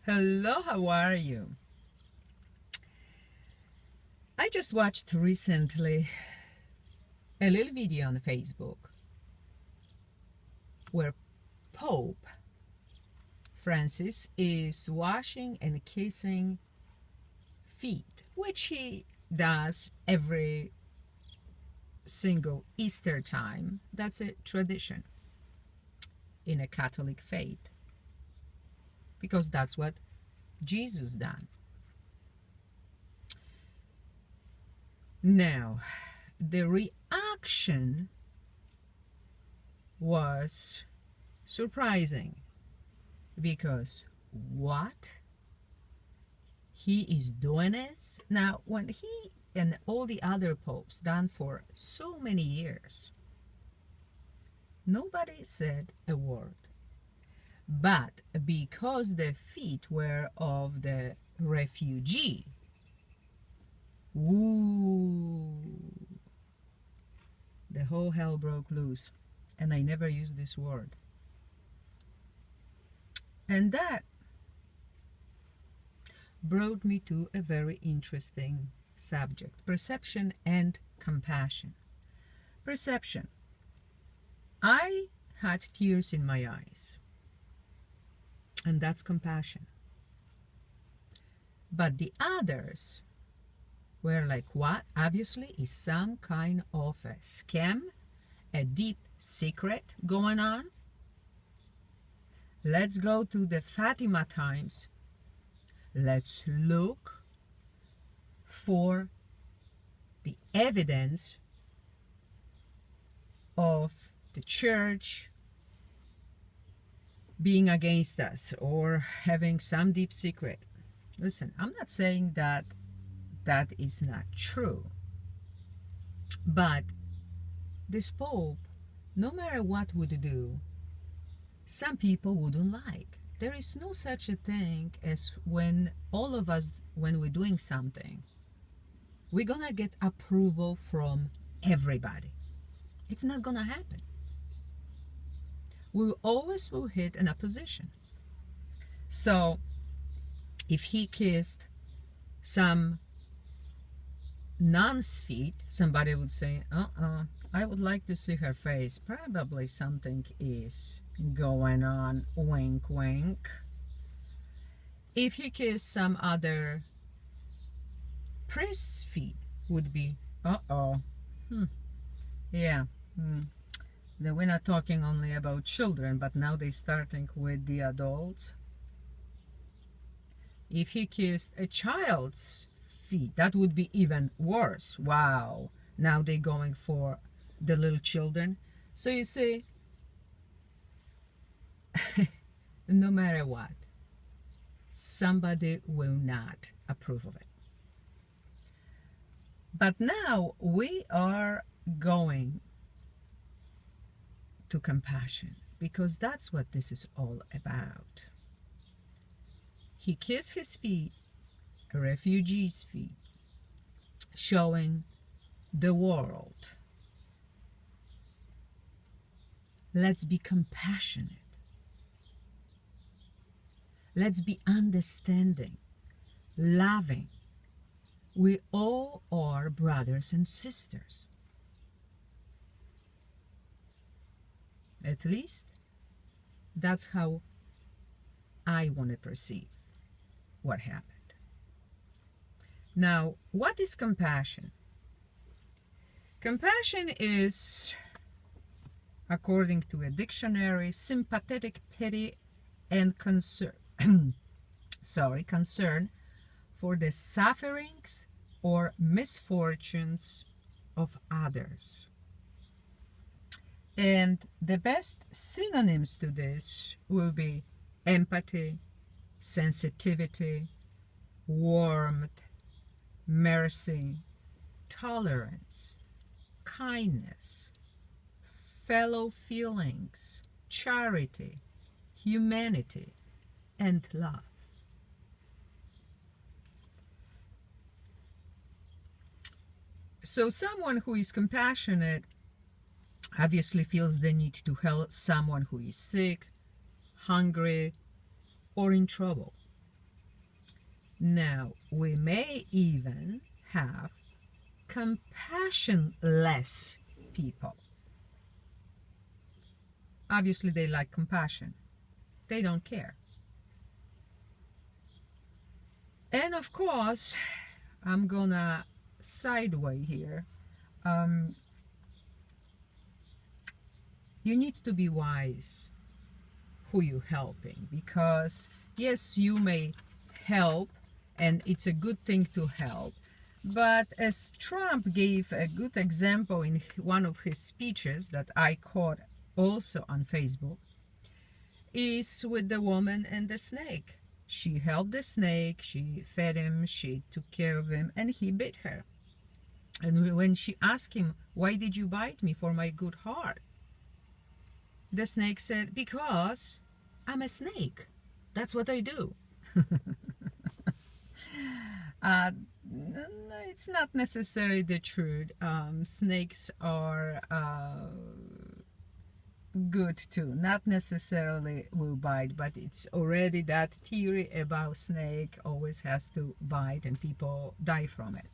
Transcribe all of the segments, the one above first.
Hello, how are you? I just watched recently a little video on Facebook where Pope Francis is washing and kissing feet, which he does every single Easter time. That's a tradition in a Catholic faith because that's what Jesus done. Now, the reaction was surprising because what? He is doing it? Now, when he and all the other popes done for so many years, nobody said a word. But because the feet were of the refugee, ooh, the whole hell broke loose. And I never used this word. And that brought me to a very interesting subject: perception and compassion. Perception. I had tears in my eyes, and that's compassion. But the others were like, what? Obviously, is some kind of a scam, a deep secret going on. Let's go to the Fatima times. Let's look for the evidence of the church being against us or having some deep secret. Listen, I'm not saying that that is not true, but this Pope, no matter what would do, some people wouldn't like. There is no such a thing as when all of us, when we're doing something, we're gonna get approval from everybody. It's not gonna happen. We always will hit an opposition. So if he kissed some nun's feet, somebody would say, I would like to see her face. Probably something is going on, wink wink. If he kissed some other priest's feet, would be, yeah. Then we're not talking only about children, but now they're starting with the adults. If he kissed a child's feet, that would be even worse. Wow. Now they're going for the little children. So you see, no matter what, somebody will not approve of it. But now we are going to compassion, because that's what this is all about. He kissed his feet, a refugee's feet, showing the world, let's be compassionate. Let's be understanding, loving. We all are brothers and sisters. At least that's how I want to perceive what happened. Now, what is compassion? Compassion is, according to a dictionary, sympathetic pity and concern for the sufferings or misfortunes of others. And the best synonyms to this will be empathy, sensitivity, warmth, mercy, tolerance, kindness, fellow feelings, charity, humanity, and love. So someone who is compassionate obviously feels the need to help someone who is sick, hungry, or in trouble. Now, we may even have compassionless people. Obviously, they like compassion. They don't care. And of course, I'm gonna sideway here. You need to be wise who you're helping, because yes, you may help and it's a good thing to help, but as Trump gave a good example in one of his speeches that I caught also on Facebook, is with the woman and the snake. She helped the snake, she fed him, she took care of him, and he bit her. And when she asked him, "Why did you bite me for my good heart?" the snake said, "Because I'm a snake. That's what I do." It's not necessarily the truth. Snakes are good too. Not necessarily will bite, but it's already that theory about snake always has to bite and people die from it.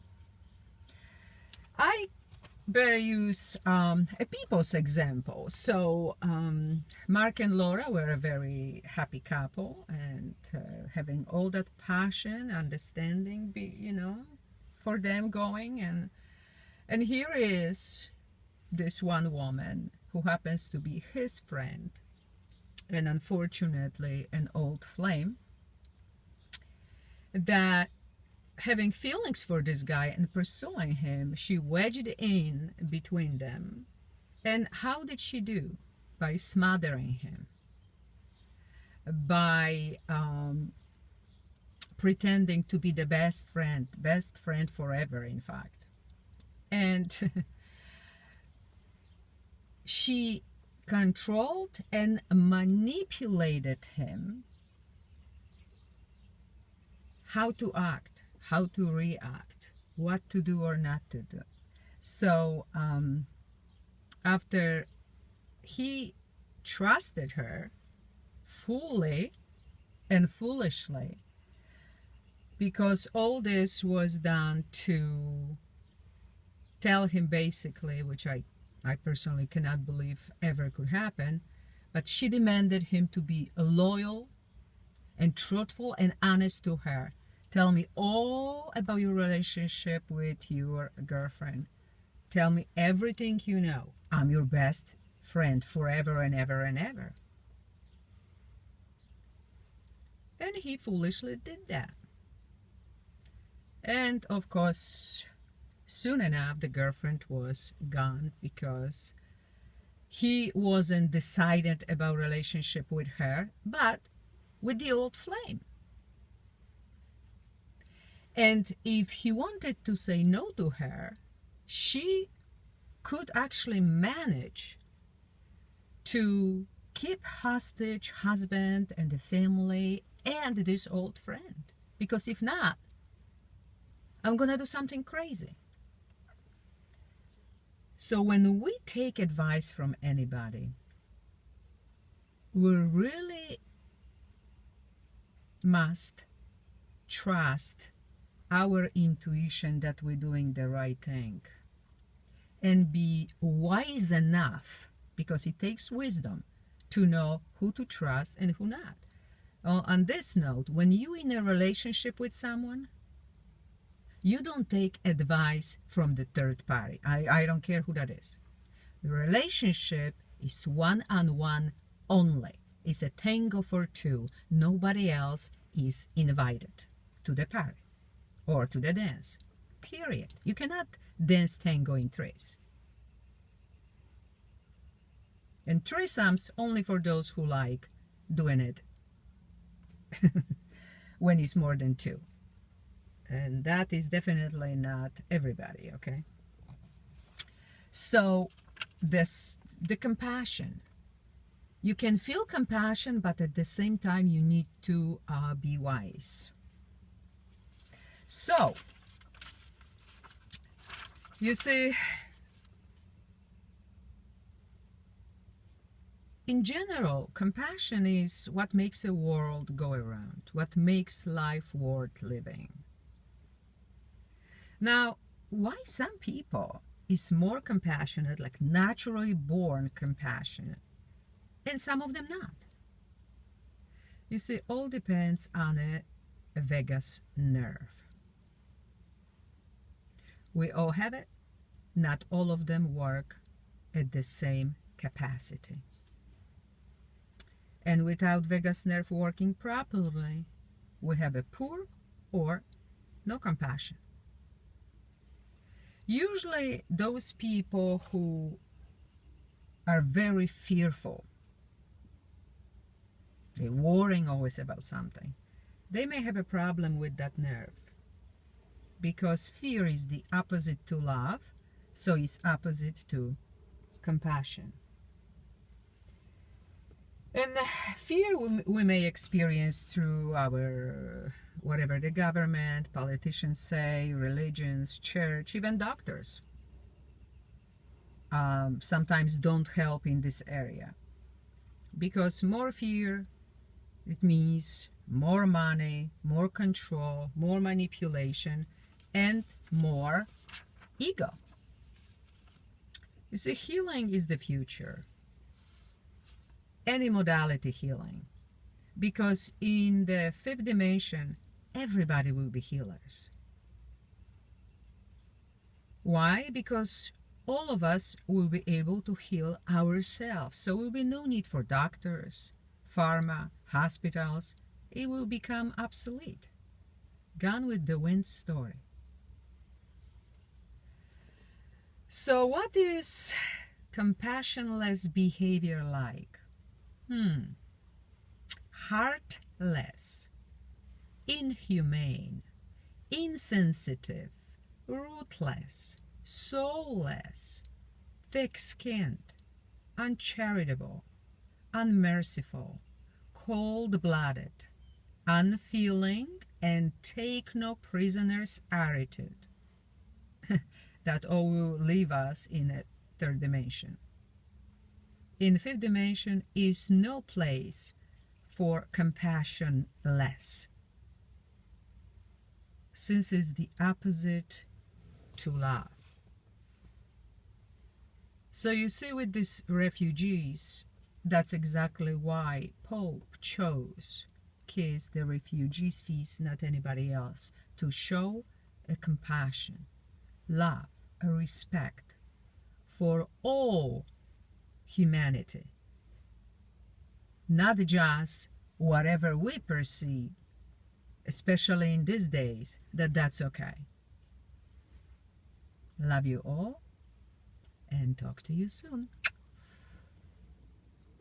I better use a people's example. So Mark and Laura were a very happy couple, and having all that passion, understanding, for them going, and here is this one woman who happens to be his friend, and unfortunately an old flame, that having feelings for this guy and pursuing him, she wedged in between them. And how did she do? By smothering him, by pretending to be the best friend forever, in fact. And she controlled and manipulated him how to act, how to react, what to do or not to do. So after he trusted her fully and foolishly, because all this was done to tell him basically, which I personally cannot believe ever could happen, but she demanded him to be loyal and truthful and honest to her. Tell me all about your relationship with your girlfriend. Tell me everything you know. I'm your best friend forever and ever and ever. And he foolishly did that. And of course, soon enough, the girlfriend was gone because he wasn't decided about relationship with her, but with the old flame. And if he wanted to say no to her, she could actually manage to keep hostage husband and the family and this old friend. Because if not, I'm gonna do something crazy. So when we take advice from anybody, we really must trust our intuition that we're doing the right thing, and be wise enough, because it takes wisdom to know who to trust and who not. On this note, when you're in a relationship with someone, you don't take advice from the third party. I don't care who that is. The relationship is one-on-one only. It's a tango for two. Nobody else is invited to the party or to the dance. Period. You cannot dance tango in threes. And threesomes only for those who like doing it when it's more than two. And that is definitely not everybody, okay? So the compassion. You can feel compassion, but at the same time you need to be wise. So, you see, in general, compassion is what makes a world go around, what makes life worth living. Now, why some people is more compassionate, like naturally born compassionate, and some of them not? You see, all depends on a vagus nerve. We all have it. Not all of them work at the same capacity. And without vagus nerve working properly, we have a poor or no compassion. Usually those people who are very fearful, they're worrying always about something, they may have a problem with that nerve, because fear is the opposite to love, so it's opposite to compassion. And fear we may experience through our, whatever the government, politicians say, religions, church, even doctors. Sometimes don't help in this area. Because more fear, it means more money, more control, more manipulation, and more ego. You see, healing is the future. Any modality healing, because in the fifth dimension everybody will be healers. Why? Because all of us will be able to heal ourselves, so there will be no need for doctors, pharma, hospitals. It will become obsolete. Gone with the wind story. So what is compassionless behavior like? Heartless, inhumane, insensitive, ruthless, soulless, thick-skinned, uncharitable, unmerciful, cold-blooded, unfeeling, and take no prisoners attitude. That all will leave us in a third dimension. In fifth dimension is no place for compassionless, since it's the opposite to love. So you see, with these refugees, that's exactly why Pope chose Kiss the Refugees Feast, not anybody else, to show a compassion, love, a respect for all humanity, not just whatever we perceive, especially in these days, that's okay. Love you all, and talk to you soon.